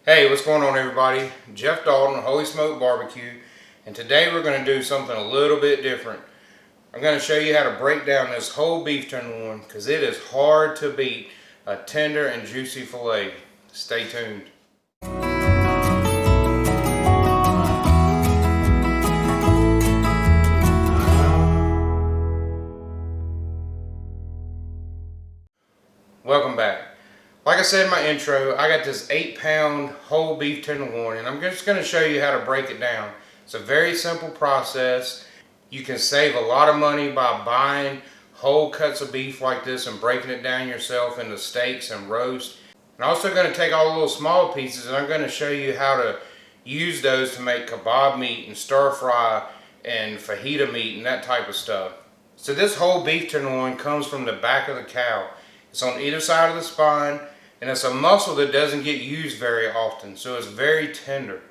Hey, what's going on everybody? Jeff Dalton, Holy Smoke Barbecue, and today we're going to do something a little bit different. I'm going to show you how to break down this whole beef tenderloin because it is hard to beat a tender and juicy filet. Stay tuned. Welcome back. Like I said in my intro, I got this 8-pound whole beef tenderloin, and I'm just going to show you how to break it down. It's a very simple process. You can save a lot of money by buying whole cuts of beef like this and breaking it down yourself into steaks and roast. I'm also going to take all the little small pieces and I'm going to show you how to use those to make kebab meat and stir fry and fajita meat and that type of stuff. So this whole beef tenderloin comes from the back of the cow. It's on either side of the spine, and it's a muscle that doesn't get used very often, so it's very tender.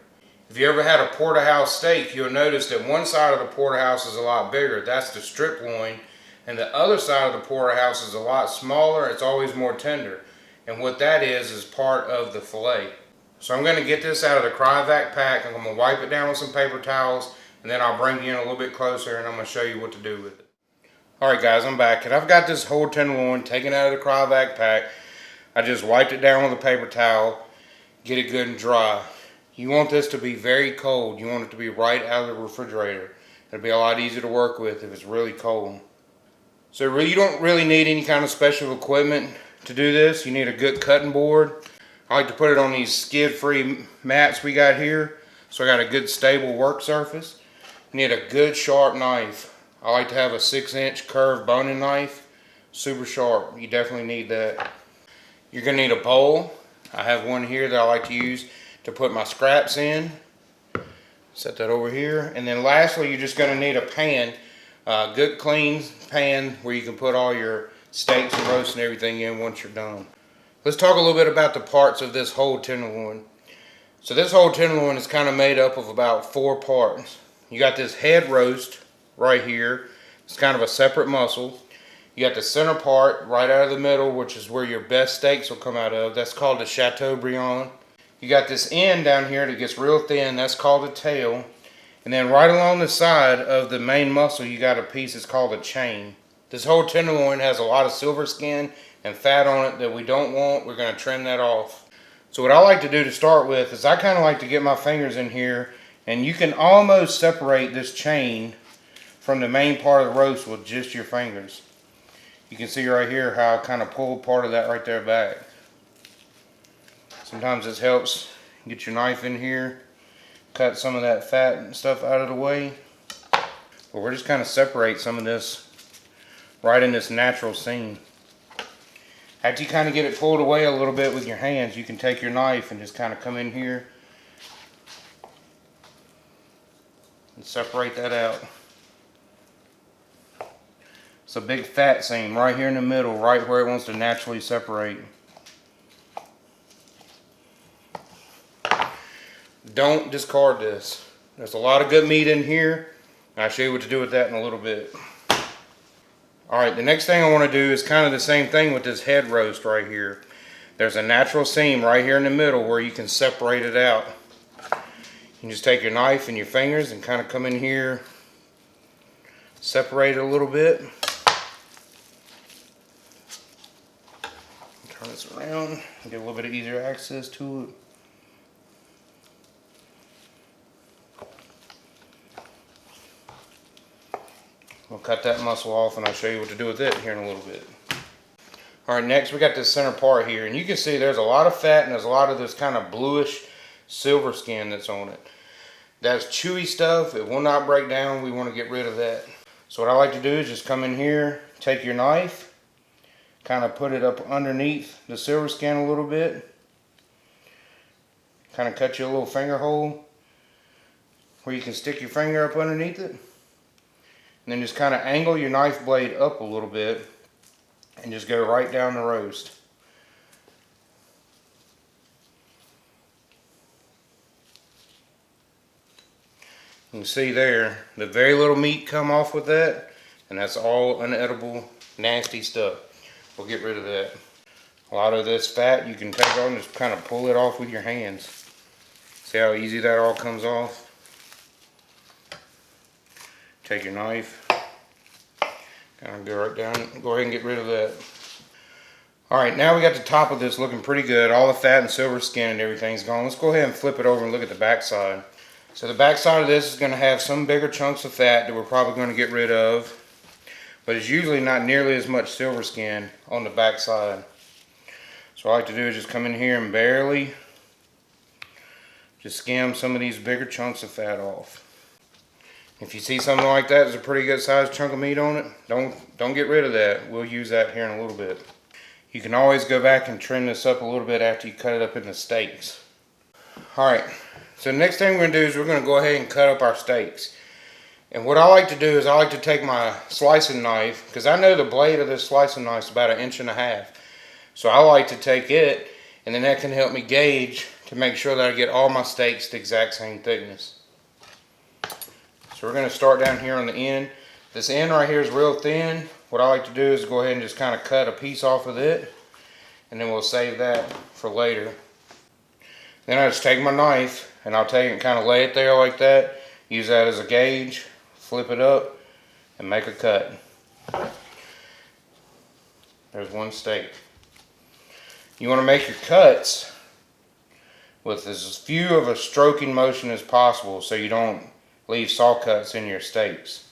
If you ever had a porterhouse steak, you'll notice that one side of the porterhouse is a lot bigger. That's the strip loin, and the other side of the porterhouse is a lot smaller. It's always more tender, and what that is part of the fillet. So I'm going to get this out of the cryovac pack. I'm going to wipe it down with some paper towels, and then I'll bring you in a little bit closer and I'm going to show you what to do with it. Alright guys, I'm back, and I've got this whole tenderloin taken out of the cryovac pack. I just wiped it down with a paper towel, get it good and dry. You want this to be very cold. You want it to be right out of the refrigerator. It'll be a lot easier to work with if it's really cold. So you don't really need any kind of special equipment to do this. You need a good cutting board. I like to put it on these skid-free mats we got here, so I got a good stable work surface. You need a good sharp knife. I like to have a 6-inch curved boning knife, super sharp. You definitely need that. You're going to need a bowl. I have one here that I like to use to put my scraps in. Set that over here. And then lastly, you're just going to need a pan, a good clean pan where you can put all your steaks and roasts and everything in once you're done. Let's talk a little bit about the parts of this whole tenderloin. So this whole tenderloin is kind of made up of about 4 parts. You got this head roast right here. It's kind of a separate muscle. You got the center part right out of the middle, which is where your best steaks will come out of. That's called the Chateaubriand. You got this end down here that gets real thin. That's called the tail. And then right along the side of the main muscle, you got a piece that's called a chain. This whole tenderloin has a lot of silver skin and fat on it that we don't want. We're going to trim that off. So what I like to do to start with is I kind of like to get my fingers in here, and you can almost separate this chain from the main part of the roast with just your fingers. You can see right here how I kind of pulled part of that right there back. Sometimes this helps. Get your knife in here, cut some of that fat and stuff out of the way. But we're just kind of separate some of this right in this natural seam. After you kind of get it pulled away a little bit with your hands, you can take your knife and just kind of come in here and separate that out. It's a big fat seam right here in the middle, right where it wants to naturally separate. Don't discard this. There's a lot of good meat in here, and I'll show you what to do with that in a little bit. Alright, the next thing I want to do is kind of the same thing with this head roast right here. There's a natural seam right here in the middle where you can separate it out. You can just take your knife and your fingers and kind of come in here, separate it a little bit. Turn this around and get a little bit of easier access to it. We'll cut that muscle off and I'll show you what to do with it here in a little bit. Alright, next we got this center part here, and you can see there's a lot of fat and there's a lot of this kind of bluish silver skin that's on it. That's chewy stuff. It will not break down. We want to get rid of that. So what I like to do is just come in here, take your knife, kind of put it up underneath the silver skin a little bit. Kind of cut you a little finger hole where you can stick your finger up underneath it. And then just kind of angle your knife blade up a little bit and just go right down the roast. You can see there, the very little meat come off with that, and that's all unedible, nasty stuff. We'll get rid of that. A lot of this fat you can take on and just kind of pull it off with your hands. See how easy that all comes off? Take your knife, kind of go right down, go ahead and get rid of that. Alright, now we got the top of this looking pretty good. All the fat and silver skin and everything's gone. Let's go ahead and flip it over and look at the back side. So the back side of this is going to have some bigger chunks of fat that we're probably going to get rid of. But it's usually not nearly as much silver skin on the back side. So what I like to do is just come in here and barely just skim some of these bigger chunks of fat off. If you see something like that, there's a pretty good sized chunk of meat on it, don't get rid of that. We'll use that here in a little bit. You can always go back and trim this up a little bit after you cut it up into steaks. Alright, so the next thing we're going to do is we're going to go ahead and cut up our steaks. And what I like to do is I like to take my slicing knife, because I know the blade of this slicing knife is about 1.5 inches. So I like to take it, and then that can help me gauge to make sure that I get all my steaks the exact same thickness. So we're going to start down here on the end. This end right here is real thin. What I like to do is go ahead and just kind of cut a piece off of it, and then we'll save that for later. Then I just take my knife and I'll take it and kind of lay it there like that. Use that as a gauge, flip it up, and make a cut. There's one steak. You want to make your cuts with as few of a stroking motion as possible so you don't leave saw cuts in your steaks.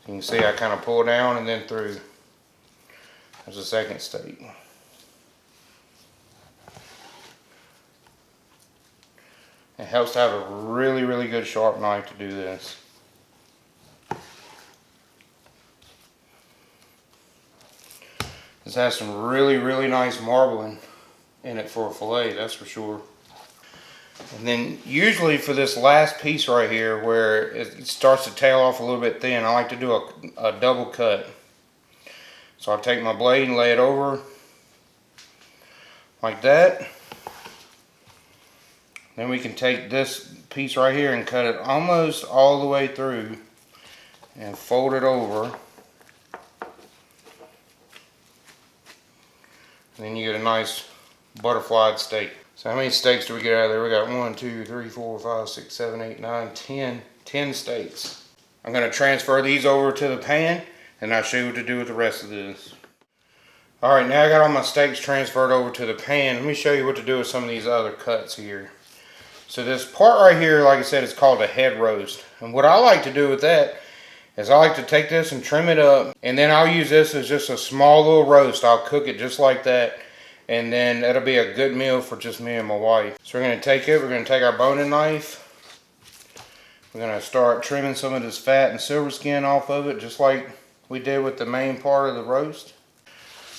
You can see I kind of pull down and then through. There's a second steak. It helps to have a really good sharp knife to do this. This has some really nice marbling in it for a fillet, that's for sure. And then usually for this last piece right here where it starts to tail off a little bit thin, I like to do a double cut. So I'll take my blade and lay it over like that. Then we can take this piece right here and cut it almost all the way through and fold it over. And then you get a nice butterflied steak. So how many steaks do we get out of there? We got 1, 2, 3, 4, 5, 6, 7, 8, 9, 10 steaks. I'm going to transfer these over to the pan and I'll show you what to do with the rest of this. Alright, now I got all my steaks transferred over to the pan. Let me show you what to do with some of these other cuts here. So this part right here, like I said, is called a head roast. And what I like to do with that is I like to take this and trim it up. And then I'll use this as just a small little roast. I'll cook it just like that. And then that'll be a good meal for just me and my wife. So we're going to take it, we're going to take our boning knife. We're going to start trimming some of this fat and silver skin off of it, just like we did with the main part of the roast.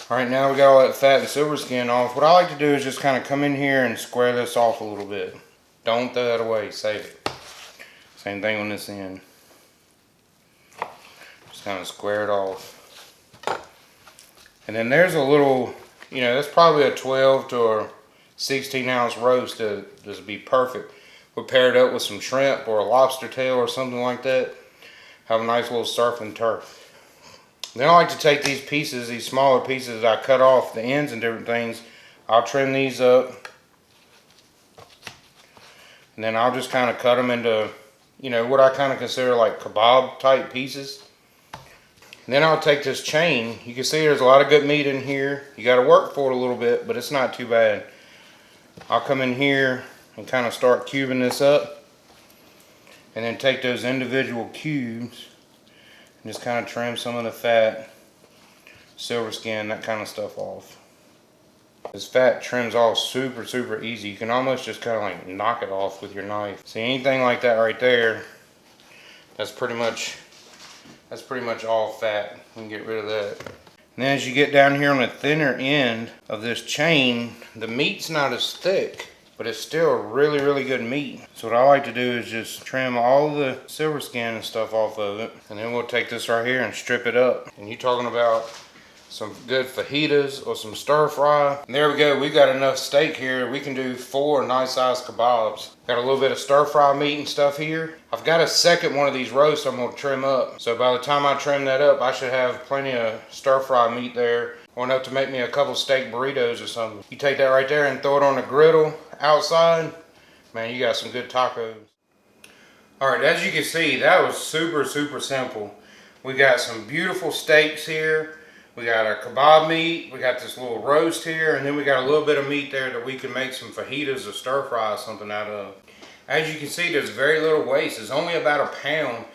Alright, now we got all that fat and silver skin off. What I like to do is just kind of come in here and square this off a little bit. Don't throw that away, save it. Same thing on this end. Just kind of square it off. And then there's a little, you know, that's probably a 12 to a 16 ounce roast to just be perfect. We'll pair it up with some shrimp or a lobster tail or something like that. Have a nice little surf and turf. Then I like to take these pieces, these smaller pieces that I cut off the ends and different things. I'll trim these up. And then I'll just kind of cut them into, you know, what I kind of consider like kebab type pieces. And then I'll take this chain. You can see there's a lot of good meat in here. You got to work for it a little bit, but it's not too bad. I'll come in here and kind of start cubing this up. And then take those individual cubes and just kind of trim some of the fat, silver skin, that kind of stuff off. This fat trims off super easy. You can almost just kind of like knock it off with your knife. See, anything like that right there, that's pretty much all fat. We can get rid of that. And then as you get down here on the thinner end of this chain, the meat's not as thick, but it's still really good meat. So what I like to do is just trim all the silver skin and stuff off of it. And then we'll take this right here and strip it up. And you're talking about some good fajitas or some stir fry. And there we go, we got enough steak here. We can do 4 nice sized kebabs. Got a little bit of stir fry meat and stuff here. I've got a second one of these roasts I'm gonna trim up. So by the time I trim that up, I should have plenty of stir fry meat there. Or enough to make me a couple steak burritos or something. You take that right there and throw it on the griddle outside. Man, you got some good tacos. Alright, as you can see, that was super simple. We got some beautiful steaks here. We got our kebab meat. We got this little roast here. And then we got a little bit of meat there that we can make some fajitas or stir fry or something out of. As you can see, there's very little waste. There's only about a pound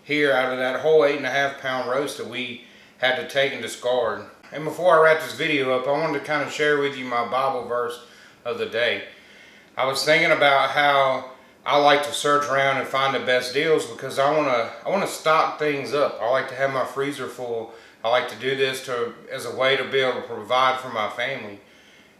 here out of that whole 8.5 pound roast that we had to take and discard. And before I wrap this video up, I wanted to kind of share with you my Bible verse of the day. I was thinking about how I like to search around and find the best deals because I want to stock things up. I like to have my freezer full. I like to do this as a way to be able to provide for my family.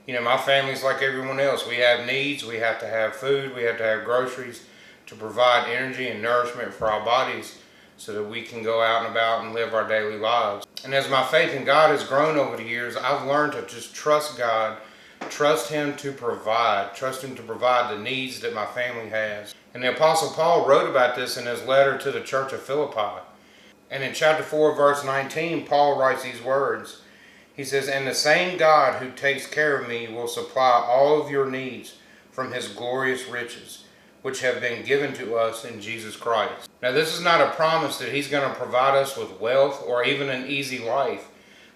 You know, my family's like everyone else. We have needs. We have to have food. We have to have groceries to provide energy and nourishment for our bodies so that we can go out and about and live our daily lives. And as my faith in God has grown over the years, I've learned to just trust God, trust Him to provide, trust Him to provide the needs that my family has. And the Apostle Paul wrote about this in his letter to the church of Philippi. And in chapter 4, verse 19, Paul writes these words. He says, "And the same God who takes care of me will supply all of your needs from His glorious riches, which have been given to us in Jesus Christ." Now, this is not a promise that He's going to provide us with wealth or even an easy life.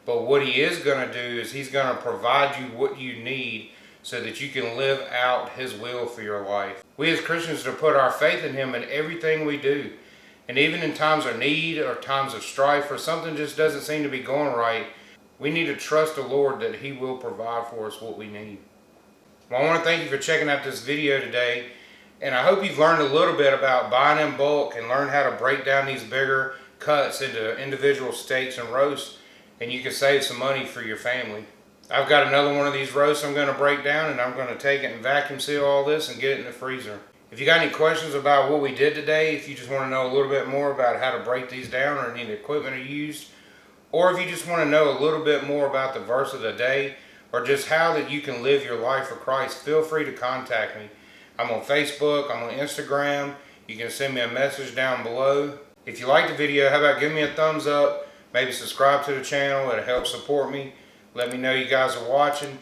But what He is going to do is He's going to provide you what you need so that you can live out His will for your life. We as Christians are to put our faith in Him in everything we do. And even in times of need or times of strife or something just doesn't seem to be going right, we need to trust the Lord that He will provide for us what we need. Well, I want to thank you for checking out this video today. And I hope you've learned a little bit about buying in bulk and learned how to break down these bigger cuts into individual steaks and roasts. And you can save some money for your family. I've got another one of these roasts I'm going to break down, and I'm going to take it and vacuum seal all this and get it in the freezer. If you got any questions about what we did today, if you just want to know a little bit more about how to break these down or any equipment are used, or if you just want to know a little bit more about the verse of the day, or just how that you can live your life for Christ, feel free to contact me. I'm on Facebook, I'm on Instagram. You can send me a message down below. If you like the video, how about give me a thumbs up? Maybe subscribe to the channel. It'll help support me. Let me know you guys are watching.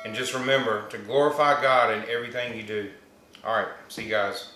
And just remember to glorify God in everything you do. Alright, see you guys.